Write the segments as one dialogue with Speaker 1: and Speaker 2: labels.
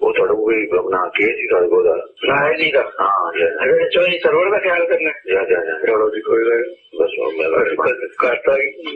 Speaker 1: ਉਹ ਤੁਹਾਡੇ ਕੋਈ ਆਪਣਾ ਕੇਸ ਹੀ ਤੁਹਾਡੇ ਕੋਲ ਨਾ ਹੈ ਜੀ ਦਾ। ਹਾਂ ਜੀ ਚੋਰੀ ਸਰਵਰ ਦਾ ਖਿਆਲ ਕਰਨਾ। ਜਾ ਚਲੋ ਜੀ ਕੋਈ ਗੱਲ ਬਸ ਮੈਂ ਕਰਤਾ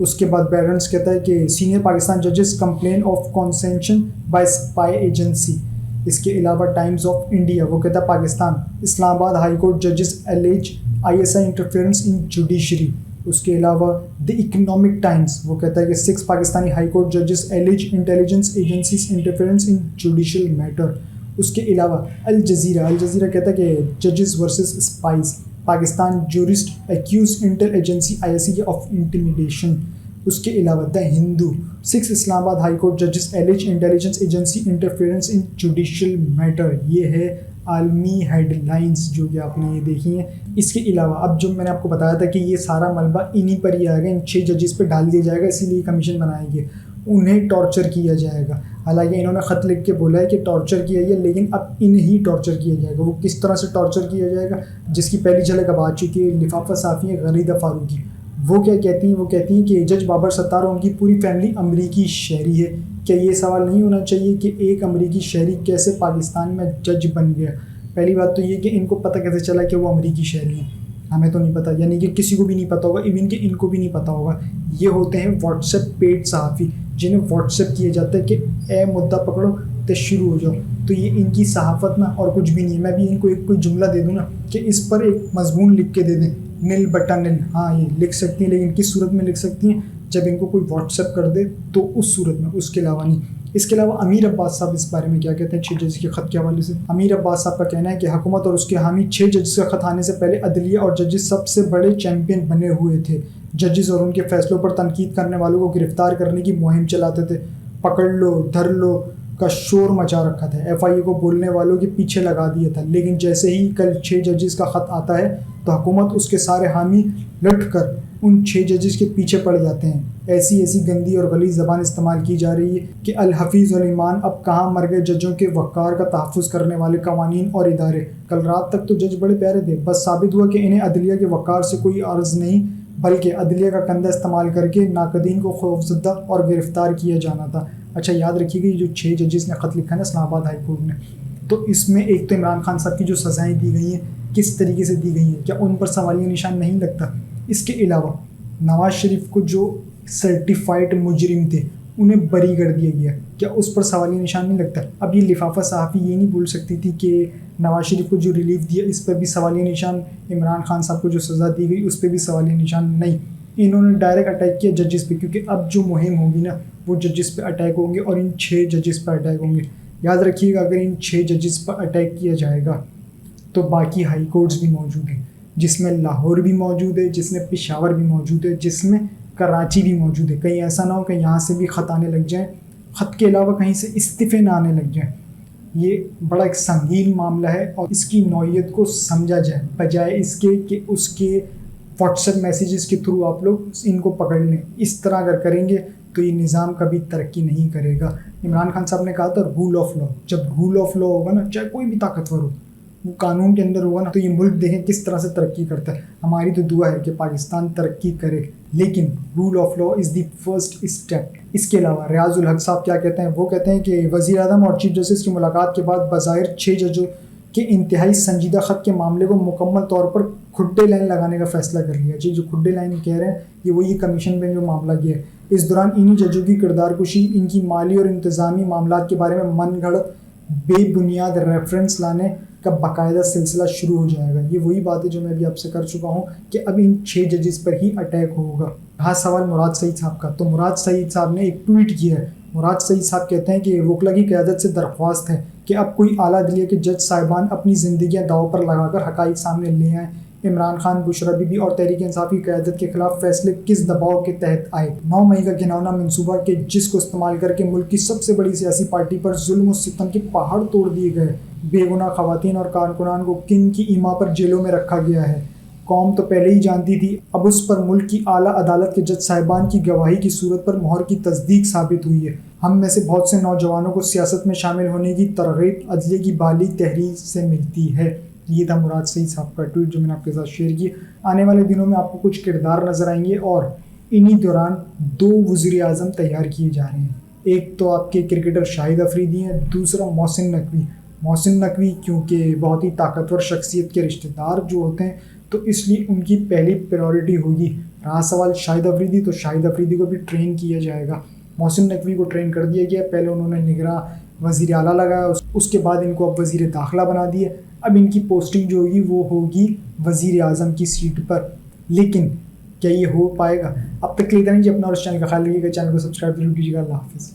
Speaker 2: اس کے بعد بیرنس کہتا ہے کہ سینئر پاکستان ججز complain of concession by spy agency. اس کے علاوہ ٹائمز آف انڈیا وہ کہتا ہے پاکستان اسلام آباد ہائی کورٹ ججز ایلیج ISI انٹرفیئرنس ان جوڈیشری. اس کے علاوہ دی اکنامک ٹائمز وہ کہتا ہے کہ 6 پاکستانی ہائی کورٹ ججز allege intelligence agencies interference in judicial matter. اس کے علاوہ الجزیرہ کہتا ہے کہ ججز versus spies Pakistan jurists accuse inter agency ISI of intimidation. اس کے علاوہ دا ہندو 6 اسلام آباد ہائی کورٹ ججز allege intelligence agency interference in judicial matter. یہ ہے عالمی ہیڈ لائنز جو کہ آپ نے یہ دیکھی ہیں. اس کے علاوہ اب جو میں نے آپ کو بتایا تھا کہ یہ سارا ملبہ انہی پر ہی آئے گا, ان 6 ججز پہ ڈال دیا جائے گا, اسی لیے کمیشن بنائیں گے. انہیں ٹارچر کیا جائے گا, حالانکہ انہوں نے خط لکھ کے بولا ہے کہ ٹارچر کیا ہے, لیکن اب انہیں ٹارچر کیا جائے گا. وہ کس طرح سے ٹارچر کیا جائے گا جس کی پہلی جھلک اب آ چکی ہے. لفافہ صحافی ہے غریدہ فاروقی, وہ کیا کہتی ہیں؟ وہ کہتی ہیں کہ جج بابر ستار اور ان کی پوری فیملی امریکی شہری ہے. کیا یہ سوال نہیں ہونا چاہیے کہ ایک امریکی شہری کیسے پاکستان میں جج بن گیا؟ پہلی بات تو یہ کہ ان کو پتہ کیسے چلا کہ وہ امریکی شہری ہیں؟ ہمیں تو نہیں پتہ, یعنی کہ کسی کو بھی نہیں پتہ ہوگا, ایون کہ ان کو بھی نہیں پتہ ہوگا. یہ ہوتے ہیں واٹس ایپ پیڈ صحافی جنہیں واٹس ایپ کیا جاتا ہے کہ اے مدعا پکڑو تو شروع ہو جاؤ. تو یہ ان کی صحافت نا اور کچھ بھی نہیں ہے. میں بھی ان کو ایک کوئی جملہ دے دوں نا کہ اس پر ایک مضمون لکھ کے دے دیں, نل بٹا نل, ہاں یہ لکھ سکتی ہیں, لیکن کس صورت میں لکھ سکتی ہیں؟ جب ان کو کوئی واٹس ایپ کر دے تو اس صورت میں, اس کے علاوہ نہیں. اس کے علاوہ امیر عباس صاحب اس بارے میں کیا کہتے ہیں 6 ججز کے خط کے حوالے سے؟ امیر عباس صاحب کا کہنا ہے کہ حکومت اور اس کے حامی 6 ججز کا خط آنے سے پہلے عدلیہ اور ججز سب سے بڑے چیمپئن بنے ہوئے تھے. ججز اور ان کے فیصلوں پر تنقید کرنے والوں کو گرفتار کرنے کی مہم چلاتے تھے. پکڑ لو دھر لو کا شور مچا رکھا تھا, FIA کو بولنے والوں کے پیچھے لگا دیا تھا. لیکن جیسے ہی کل 6 ججز کا خط آتا ہے تو حکومت اس کے سارے حامی لٹ کر ان 6 ججز کے پیچھے پڑ جاتے ہیں. ایسی گندی اور غلیظ زبان استعمال کی جا رہی ہے کہ الحفیظ الایمان اب کہاں مر گئے ججوں کے وقار کا تحفظ کرنے والے قوانین اور ادارے. کل رات تک تو جج بڑے پیارے تھے, بس ثابت ہوا کہ انہیں عدلیہ کے وقار سے کوئی عرض نہیں, بلکہ عدلیہ کا کندھا استعمال کر کے ناقدین کو خوفزدہ اور گرفتار کیا جانا تھا. اچھا یاد رکھیے گا, جو 6 ججز نے خط لکھا ہے نا اسلام آباد ہائی کورٹ نے, تو اس میں ایک تو عمران خان صاحب کی جو سزائیں دی گئی ہیں کس طریقے سے دی گئی ہیں, کیا ان پر سوالیہ نشان نہیں لگتا؟ اس کے علاوہ نواز شریف کو جو سرٹیفائڈ مجرم تھے انہیں بری کر دیا گیا, کیا اس پر سوالیہ نشان نہیں لگتا؟ اب یہ لفافہ صحافی یہ نہیں بول سکتی تھی کہ نواز شریف کو جو ریلیف دیا اس پر بھی سوالیہ نشان, عمران خان صاحب کو جو سزا دی گئی اس پہ بھی سوالیہ نشان نہیں. انہوں نے ڈائریکٹ اٹیک کیا ججز پہ, کیونکہ اب جو مہم ہوگی نا وہ ججز پہ اٹیک ہوں گے اور ان 6 ججز پہ اٹیک ہوں گے. یاد رکھیے گا اگر ان 6 ججز پر اٹیک کیا جائے گا تو باقی ہائی کورٹس بھی موجود ہیں, جس میں لاہور بھی موجود ہے, جس میں پشاور بھی موجود ہے, جس میں کراچی بھی موجود ہے. کہیں ایسا نہ ہو کہ یہاں سے بھی خط آنے لگ جائیں, خط کے علاوہ کہیں سے استعفے نہ آنے لگ جائیں. یہ بڑا ایک سنگین معاملہ ہے اور اس کی نوعیت کو سمجھا جائے, بجائے اس کے کہ اس کے واٹس ایپ میسیجز کے تھرو آپ لوگ ان کو پکڑ لیں. اس طرح اگر کریں گے تو یہ نظام کبھی ترقی نہیں کرے گا. عمران خان صاحب نے کہا تھا رول آف لا, جب رول آف لا ہوگا نا, چاہے کوئی بھی طاقتور ہو, وہ قانون کے اندر ہوگا نا, تو یہ ملک دیکھیں کس طرح سے ترقی کرتا ہے. ہماری تو دعا ہے کہ پاکستان ترقی کرے, لیکن rule of law is the first step. اس کے علاوہ ریاض الحق صاحب کیا کہتے ہیں؟ وہ کہتے ہیں کہ وزیر اعظم اور چیف جسٹس کی ملاقات کے بعد بظاہر 6 ججوں کے انتہائی سنجیدہ خط کے معاملے کو مکمل طور پر کھڈے لائن لگانے کا فیصلہ کر لیا. جی جو کھڈے لائن کہہ رہے ہیں یہ وہی کمیشن میں جو معاملہ کیا ہے. اس دوران انہی ججوں کی کردار کشی, ان کی مالی اور انتظامی معاملات کے بارے میں من گھڑت بے بنیاد ریفرنس لانے کا باقاعدہ سلسلہ شروع ہو جائے گا. یہ وہی بات ہے جو میں بھی آپ سے کر چکا ہوں کہ اب ان 6 ججز پر ہی اٹیک ہوگا. رہا سوال مراد سعید صاحب کا, تو مراد سعید صاحب نے ایک ٹویٹ کیا ہے. مراد سعید صاحب کہتے ہیں کہ وکلا کی قیادت سے درخواست ہے کہ اب کوئی اعلیٰ عدلیہ کے جج صاحبان اپنی زندگیاں داؤ پر لگا کر حقائق سامنے لے آئیں. عمران خان, بشرا بی بی اور تحریک انصاف کی قیادت کے خلاف فیصلے کس دباؤ کے تحت آئے؟ 9 مئی کا گھناؤنا منصوبہ کہ جس کو استعمال کر کے ملک کی سب سے بڑی سیاسی پارٹی پر ظلم و ستم کے پہاڑ توڑ دیے گئے. بے گناہ خواتین اور کارکنان کو کن کی ایما پر جیلوں میں رکھا گیا ہے. قوم تو پہلے ہی جانتی تھی, اب اس پر ملک کی اعلیٰ عدالت کے جج صاحبان کی گواہی کی صورت پر مہر کی تصدیق ثابت ہوئی ہے. ہم میں سے بہت سے نوجوانوں کو سیاست میں شامل ہونے کی ترغیب عدلیہ کی بحالی تحریک سے ملتی ہے. یہ تھا مراد سعید صاحب کا ٹویٹ جو میں نے آپ کے ساتھ شیئر کی. آنے والے دنوں میں آپ کو کچھ کردار نظر آئیں گے اور انہی دوران 2 وزیر اعظم تیار کیے جا رہے ہیں. ایک تو آپ کے کرکٹر شاہد افریدی ہیں, دوسرا محسن نقوی. محسن نقوی کیونکہ بہت ہی طاقتور شخصیت کے رشتہ دار جو ہوتے ہیں تو اس لیے ان کی پہلی پریورٹی ہوگی رہا سوال شاہد افریدی، تو شاہد افریدی کو بھی ٹرین کیا جائے گا. محسن نقوی کو ٹرین کر دیا گیا. پہلے انہوں نے نگراں وزیر اعلیٰ لگایا، اس کے بعد ان کو اب وزیر داخلہ بنا دیا. اب ان کی پوسٹنگ جو ہوگی وہ ہوگی وزیر اعظم کی سیٹ پر. لیکن کیا یہ ہو پائے گا؟ اب تک کے لیے اتنا ہی. اپنا اور اس چینل کا خیال رکھیے گا. چینل کو سبسکرائب ضرور کیجیے گا. اللہ حافظ.